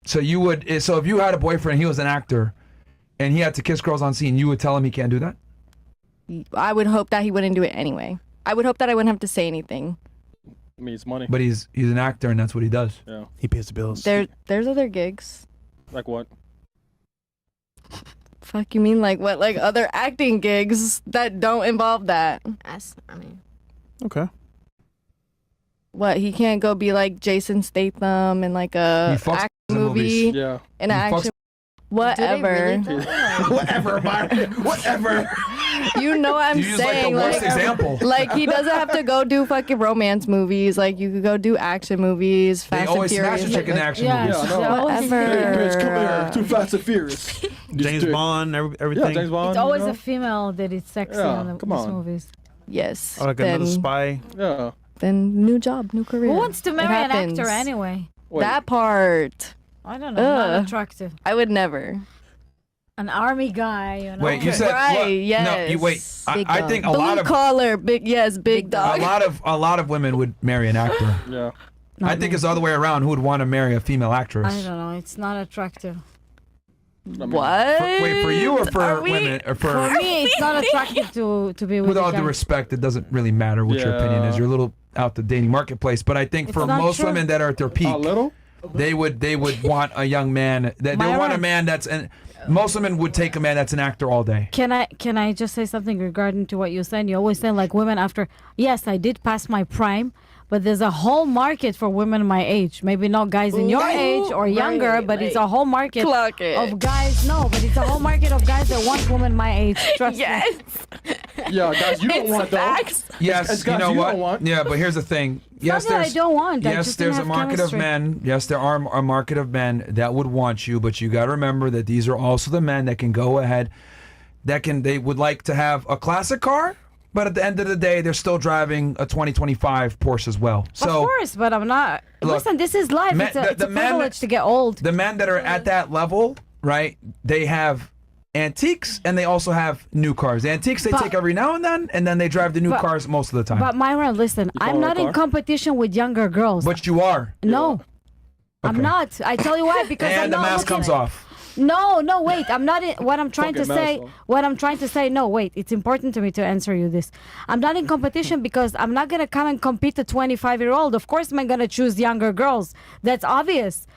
So you would. So if you had a boyfriend, he was an actor, and he had to kiss girls on scene, you would tell him he can't do that? I would hope that he wouldn't do it anyway. I would hope that I wouldn't have to say anything. I mean, it's money. But he's an actor, and that's what he does. Yeah. He pays the bills. There's other gigs. Like what? Fuck, you mean like what? Like other acting gigs that don't involve that? I mean, Okay. What, he can't go be like Jason Statham in like a He fucks action in movie? movies. Yeah. In an He fucks- action. Whatever. Do they really though? Whatever, Byron. Whatever. You know what I'm You use like the saying? worst example. Like he doesn't have to go do fucking romance movies. Like you could go do action movies. They Fast always and smash Furious. a chick in action Yeah, movies. I know. yeah. Whatever. Hey, bitch, come here. Too Fast and Furious. James Bond, everything. Yeah, James Bond. It's always you know? a female that is sexy Yeah, in come these on. movies. Yes. Or like then, another spy. Yeah. then new job, new career. Who wants to It marry an happens. actor anyway? Wait. That part. I don't know. Not Ugh. attractive. I would never. An army guy, you know. Wait, you said Right, what? No, yes. you wait. Big I dog. think a Blue lot of collar, big dog. a lot of women would marry an actor. Yeah. Not I think me. it's the other way around. Who would want to marry a female actress? I don't know. It's not attractive. I mean, What? Wait, for you or for Are we- women or For for? me, it's not attractive to be with With a all guy. due respect, it doesn't really matter what your opinion is. Yeah. You're a little out the dating marketplace, but I think It's for not most true. women that are at their peak, A little? they would want a young man. They want a Myron. man that's and most women would take a man that's an actor all day. Can I just say something regarding to what you said? You always say like women after. Yes, I did pass my prime, but there's a whole market for women my age. Maybe not guys in your age or younger, Right, but it's like, a whole market clock it. of guys. No, but it's a whole market of guys that want women my age. Trust me. Yes. Yeah, guys, you don't It's want though. facts. Yes, As you guys, know you what? don't want. Yeah, but here's the thing. Yes, Not that I there's don't want. I yes, just there's a didn't have market chemistry. of men. Yes, there are a market of men that would want you, but you got to remember that these are also the men that can go ahead, they would like to have a classic car, but at the end of the day, they're still driving a 2025 Porsche as well. So Of course, but I'm not. Look, Listen, this is life. men- It's a, the- it's a the men- privilege to get old. the men that are at that level, right? They have antiques and they also have new cars. The antiques they But- take every now and then they drive the new But- cars most of the time. But Myron, listen, I'm follow not a in car? competition with younger girls. But you are. No, I'm Okay. not. I tell you why. Because I'm And the not mask looking- comes off. No, wait. I'm not in. What I'm trying to Fucking say. mask off. What I'm trying to say. No, wait. It's important to me to answer you this. I'm not in competition because I'm not gonna come and compete a 25-year-old. Of course, I'm gonna choose younger girls. That's obvious.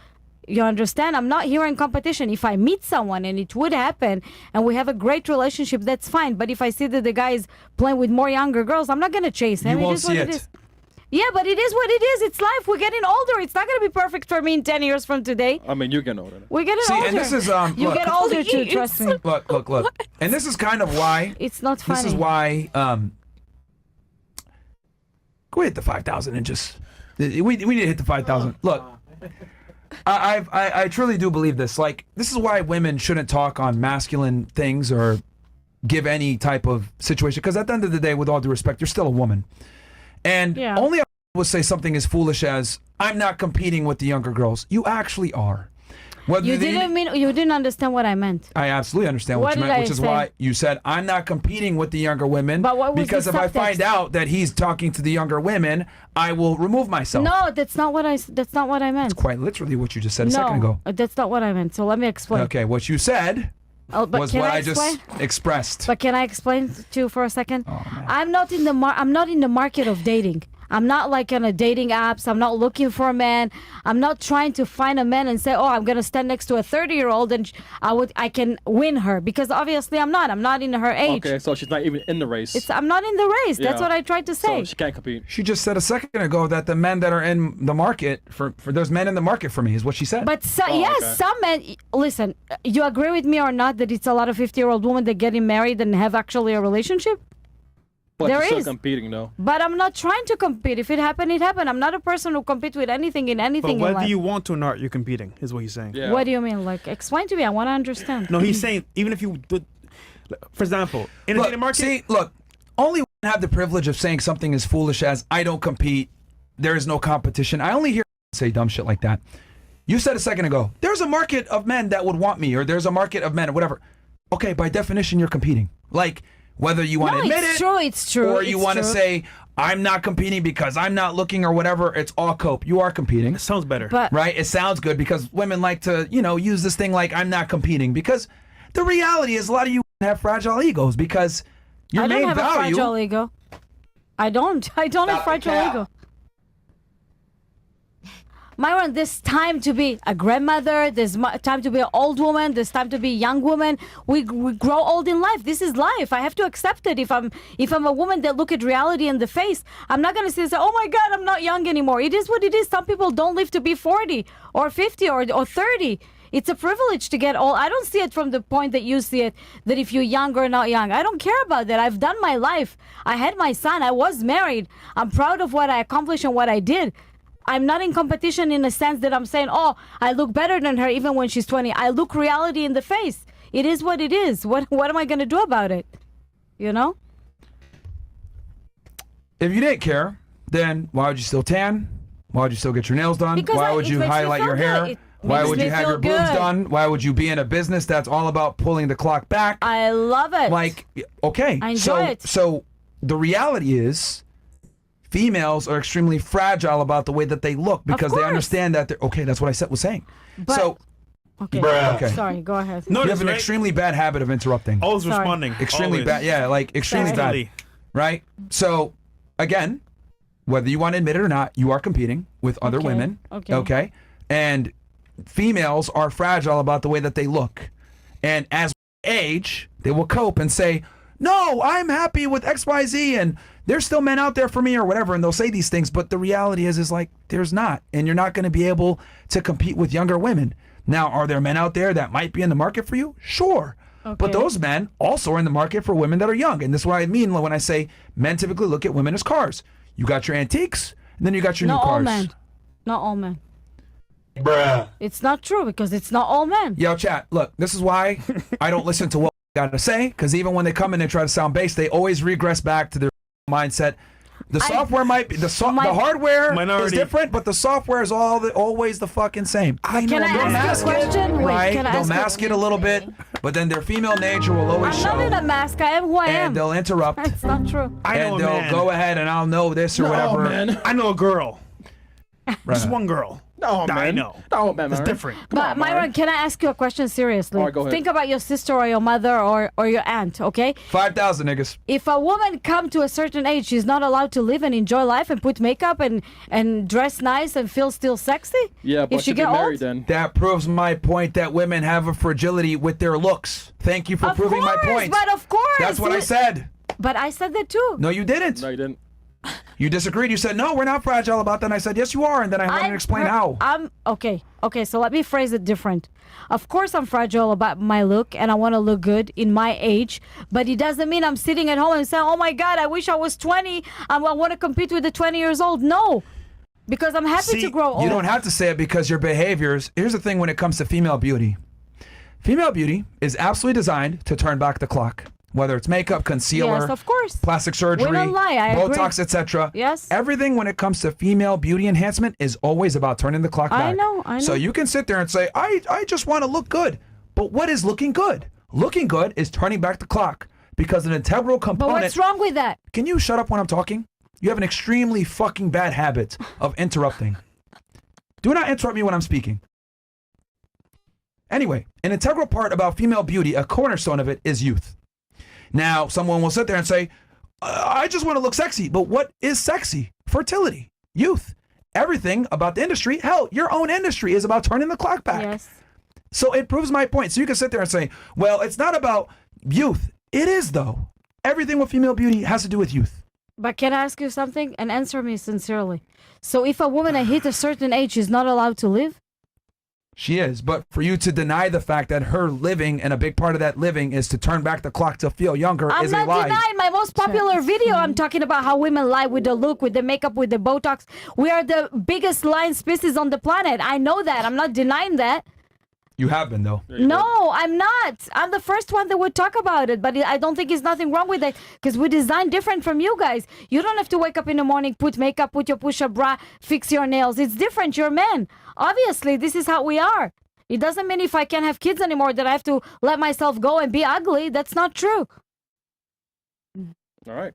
You understand? I'm not here in competition. If I meet someone and it would happen and we have a great relationship, that's fine. But if I see that the guy is playing with more younger girls, I'm not gonna chase him. You won't is what see it it. is. Yeah, but it is what it is. It's life. We're getting older. It's not gonna be perfect for me in 10 years from today. I mean, you can know that. We're getting See, older. and this is You look, get older too. Trust me. look. And this is kind of why It's not funny. this is why go hit the 5,000 and just we need to hit the 5,000. Look, I truly do believe this. Like, this is why women shouldn't talk on masculine things or give any type of situation, because at the end of the day, with all due respect, you're still a woman. And Yeah. only a would say something as foolish as, I'm not competing with the younger girls. You actually are. Whether You they- didn't understand what I meant. I absolutely understand what What you did meant, I which is say? why you said, I'm not competing with the younger women, But what was because the if I subtext? find out that he's talking to the younger women, I will remove myself. No, that's not what I meant. Quite literally what you just said a No, second ago. that's not what I meant. So let me explain. Okay, what you said Oh, but was can what I I just explain? expressed. But can I explain to you for a second? Oh, man. I'm not in the market of dating. I'm not like on a dating apps. I'm not looking for a man. I'm not trying to find a man and say, "Oh, I'm gonna stand next to a 30-year-old and I can win her," because obviously I'm not. I'm not in her age. Okay, so she's not even in the race. I'm not in the race. That's Yeah. what I tried to say. So she can't compete. She just said a second ago that the men that are in the market, for there's men in the market for me, is what she said. But Oh, yes, okay. some men. Listen, you agree with me or not that it's a lot of 50-year-old women that getting married and have actually a relationship? But There you're still is. competing though. But I'm not trying to compete. If it happened, it happened. I'm not a person who compete with anything in But anything in whether life. you want to or not, you're competing, is what he's saying. Yeah. What do you mean? Like, explain to me. I want to understand. No, he's saying even if you did, for example, in a Look, dating market. see, look, only women have the privilege of saying something as foolish as, I don't compete, there is no competition. I only hear say dumb shit like that. You said a second ago, there's a market of men that would want me, or there's a market of men, or whatever. Okay, by definition, you're competing. Like, whether you want to No, admit it's it, true. It's true. or you want to say, I'm not competing because I'm not looking or whatever. It's all cope. You are competing. It sounds better. But Right? It sounds good because women like to, use this thing like I'm not competing, because the reality is a lot of you have fragile egos because your I don't main have a value. fragile ego. I don't have fragile ego. Myron, there's time to be a grandmother. There's time to be an old woman. There's time to be a young woman. We grow old in life. This is life. I have to accept it. If I'm a woman that look at reality in the face, I'm not gonna say, "Oh my God, I'm not young anymore." It is what it is. Some people don't live to be 40 or 50 or 30. It's a privilege to get old. I don't see it from the point that you see it, that if you're young or not young. I don't care about that. I've done my life. I had my son. I was married. I'm proud of what I accomplished and what I did. I'm not in competition in a sense that I'm saying, oh, I look better than her even when she's 20. I look reality in the face. It is what it is. What am I going to do about it? You know? If you didn't care, then why would you still tan? Why would you still get your nails done? Because why would it you makes me highlight feel your good. hair? It Why makes would me you have feel your boobs good. done? Why would you be in a business that's all about pulling the clock back? I love it. Like, okay. I enjoy it. So the reality is females are extremely fragile about the way that they look because they course. understand that they're okay. That's what I was saying. But- So Okay. Okay. Sorry, go ahead. No, you that's have an right. extremely bad habit of interrupting. Always Sorry. responding. Extremely Always. bad. Yeah, like extremely Sorry. bad. Right? So again, whether you want to admit it or not, you are competing with other Okay, women. okay. And females are fragile about the way that they look. And as we age, they will cope and say, no, I'm happy with XYZ and there's still men out there for me or whatever. And they'll say these things. But the reality is like, there's not. And you're not going to be able to compete with younger women. Now, are there men out there that might be in the market for you? Sure. Okay. But those men also are in the market for women that are young. And this is what I mean when I say men typically look at women as cars. You got your antiques, and then you got your Not new all cars. men. Not all men. Bruh. It's not true because it's not all men. Yo, chat, look, this is why I don't listen to what I gotta say, because even when they come in and try to sound base, they always regress back to their mindset. The software might be, the hardware Minority. is different, but the software is always the fucking same. I know Can I they'll ask mask you a it, question? Wait, right? can I They'll ask you- mask it a little bit, but then their female nature will always I'm show. not in a mask. I am who I am. And they'll interrupt. It's not true. I know And a they'll man. go ahead and I'll know this or whatever. man. I know a girl. Right. Just one girl. No, That man. I know. No, man. It's Myron. different. Come But on, Myron, can I ask you a question seriously? All right, go ahead. Think about your sister or your mother or your aunt, okay? 5,000 niggas. If a woman come to a certain age, she's not allowed to live and enjoy life and put makeup and dress nice and feel still sexy? Yeah, but if she should get be married old? then. That proves my point that women have a fragility with their looks. Thank you for Of proving course, my point. but of course. That's what I said. But I said that too. No, you didn't. No, you didn't. You disagreed. You said, no, we're not fragile about that. And I said, yes, you are. And then I wanted to explain how. I'm okay. Okay, so let me phrase it different. Of course, I'm fragile about my look, and I want to look good in my age. But it doesn't mean I'm sitting at home and saying, "Oh my God, I wish I was 20. I want to compete with the 20 years old." No, because I'm happy See, to grow old. You don't have to say it because your behaviors. Here's the thing when it comes to female beauty. Female beauty is absolutely designed to turn back the clock. Whether it's makeup, concealer, Yes, of course. plastic surgery, We don't lie, I agree. Botox, etc. Yes. Everything when it comes to female beauty enhancement is always about turning the clock back. I know. So you can sit there and say, I just want to look good. But what is looking good? Looking good is turning back the clock because an integral But component. what's wrong with that? Can you shut up when I'm talking? You have an extremely fucking bad habit of interrupting. Do not interrupt me when I'm speaking. Anyway, an integral part about female beauty, a cornerstone of it, is youth. Now, someone will sit there and say, I just want to look sexy. But what is sexy? Fertility, youth. Everything about the industry, hell, your own industry is about turning the clock back. Yes. So it proves my point. So you can sit there and say, well, it's not about youth. It is, though. Everything with female beauty has to do with youth. But can I ask you something and answer me sincerely? So if a woman hit a certain age is not allowed to live? She is, but for you to deny the fact that her living and a big part of that living is to turn back the clock to feel younger I'm is a not lie. denying my most popular video. I'm talking about how women lie with the look, with the makeup, with the Botox. We are the biggest lying species on the planet. I know that. I'm not denying that. You have been though. No, I'm not. I'm the first one that would talk about it, but I don't think there's nothing wrong with it because we design different from you guys. You don't have to wake up in the morning, put makeup, put your push-up bra, fix your nails. It's different. You're men. Obviously, this is how we are. It doesn't mean if I can't have kids anymore that I have to let myself go and be ugly. That's not true. All right.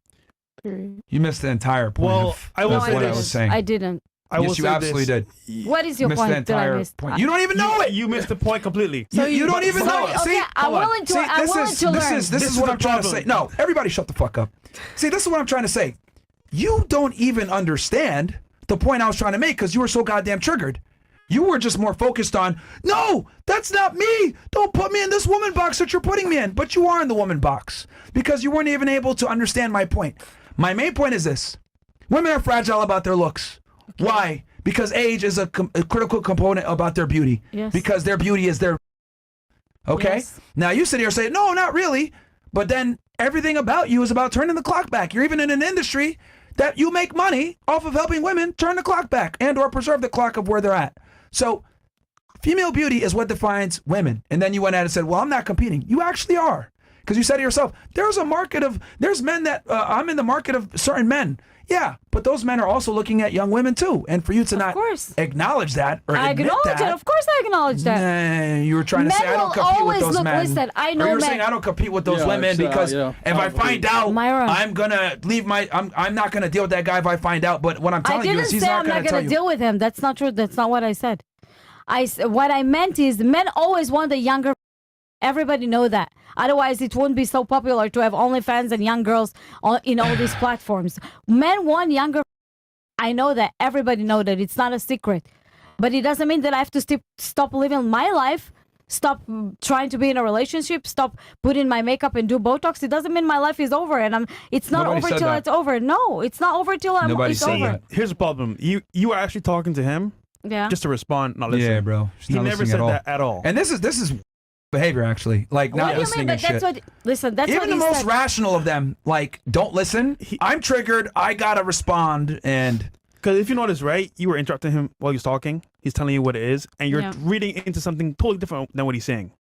I think You missed the entire point Well, of, I will of say what I this. was saying. I didn't. I will Yes, you say absolutely this. did. What is your You missed the point that I entire missed? point. You don't even know it. You missed the point completely. You don't even So, know it. okay, See, I'm hold on. willing to. See, I'm willing to learn. this This is is what the I'm trying to say. problem. No, everybody shut the fuck up. See, this is what I'm trying to say. You don't even understand the point I was trying to make because you were so goddamn triggered. You were just more focused on, no, that's not me. Don't put me in this woman box that you're putting me in. But you are in the woman box because you weren't even able to understand my point. My main point is this. Women are fragile about their looks. Why? Because age is a critical component about their beauty. Yes. Because their beauty is their... Okay? Yes. Now you sit here and say, no, not really. But then everything about you is about turning the clock back. You're even in an industry that you make money off of helping women turn the clock back and or preserve the clock of where they're at. So female beauty is what defines women. And then you went out and said, well, I'm not competing. You actually are. Because you said to yourself, there's men that I'm in the market of certain men. Yeah, but those men are also looking at young women too. And for you to not course. acknowledge that or I admit acknowledge that, it. Of course, I acknowledge that. nah, you were trying to Men say I don't will compete with always those look- men. listen, I Or know you were men- saying I don't compete with those Yeah, women so, because yeah, if I probably. find out, Myron. I'm gonna leave I'm not gonna deal with that guy if I find out. But what I'm I telling you didn't is he's say not I'm gonna not tell going to you. deal with him. That's not true. That's not what I said. What I meant is men always want the younger. Everybody know that. Otherwise, it wouldn't be so popular to have OnlyFans and young girls in all these platforms. Men want younger. I know that. Everybody know that. It's not a secret. But it doesn't mean that I have to stop living my life, stop trying to be in a relationship, stop putting my makeup and do Botox. It doesn't mean my life is over and it's not Nobody over said till that. it's over. No, it's not over till Nobody it's said over. that. Here's the problem. You were actually talking to him Yeah. just to respond, not listen. Yeah, bro. She's He not never listening said at all. that at all. And this is behavior actually, like What not do you listening mean? and But that's shit. what. Listen, that's Even what the he most said. rational of them, like, don't listen. I'm triggered. I gotta respond. And Because if you notice, right, you were interrupting him while he was talking. He's telling you what it is, and you're Yeah. reading into something totally different than what he's saying.